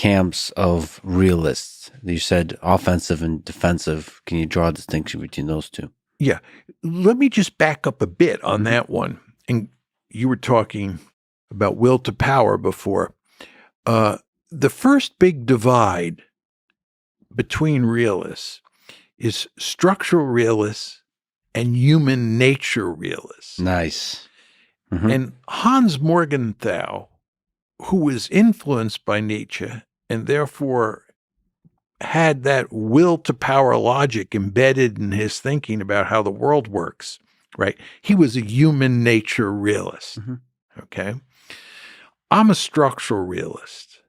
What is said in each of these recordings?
camps of realists? You said offensive and defensive. Can you draw a distinction between those two? Yeah. Let me just back up a bit on that one. And you were talking about will to power before. The first big divide between realists is structural realists and human nature realists. Nice. And Hans Morgenthau, who was influenced by Nietzsche and therefore had that will to power logic embedded in his thinking about how the world works, right? He was a human nature realist, okay? I'm a structural realist,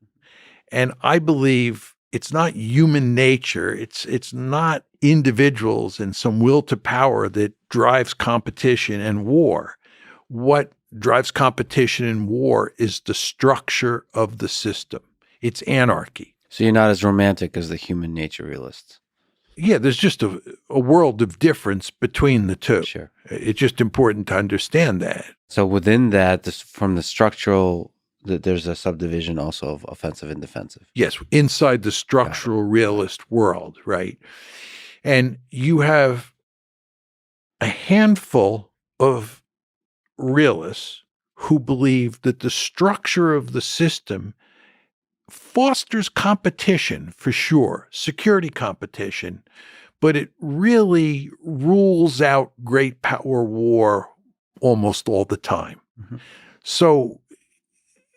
and I believe it's not human nature, it's not individuals and some will to power that drives competition and war. What drives competition and war is the structure of the system. It's anarchy. So you're not as romantic as the human nature realists. Yeah, there's just a world of difference between the two. Sure. It's just important to understand that. So within that, from the structural, there's a subdivision also of offensive and defensive. Yes, inside the structural realist world, right? And you have a handful of realists who believe that the structure of the system fosters competition, for sure, security competition, but it really rules out great power war almost all the time. So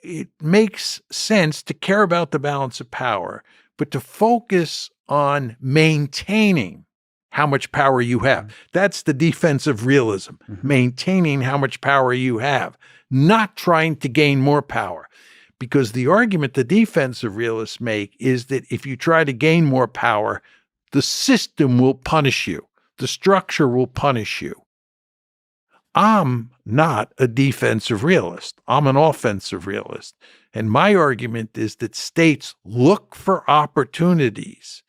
it makes sense to care about the balance of power, but to focus on maintaining how much power you have. That's the defensive realism, maintaining how much power you have, not trying to gain more power. Because the argument the defensive realists make is that if you try to gain more power, the system will punish you. The structure will punish you. I'm not a defensive realist. I'm an offensive realist. And my argument is that states look for opportunities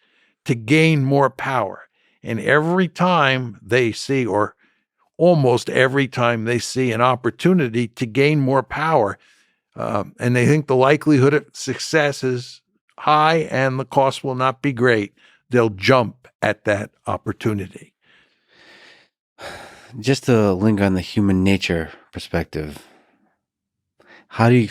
to gain more power. And every time they see, or almost every time they see an opportunity to gain more power, and they think the likelihood of success is high and the cost will not be great, they'll jump at that opportunity. Just to linger on the human nature perspective, how do you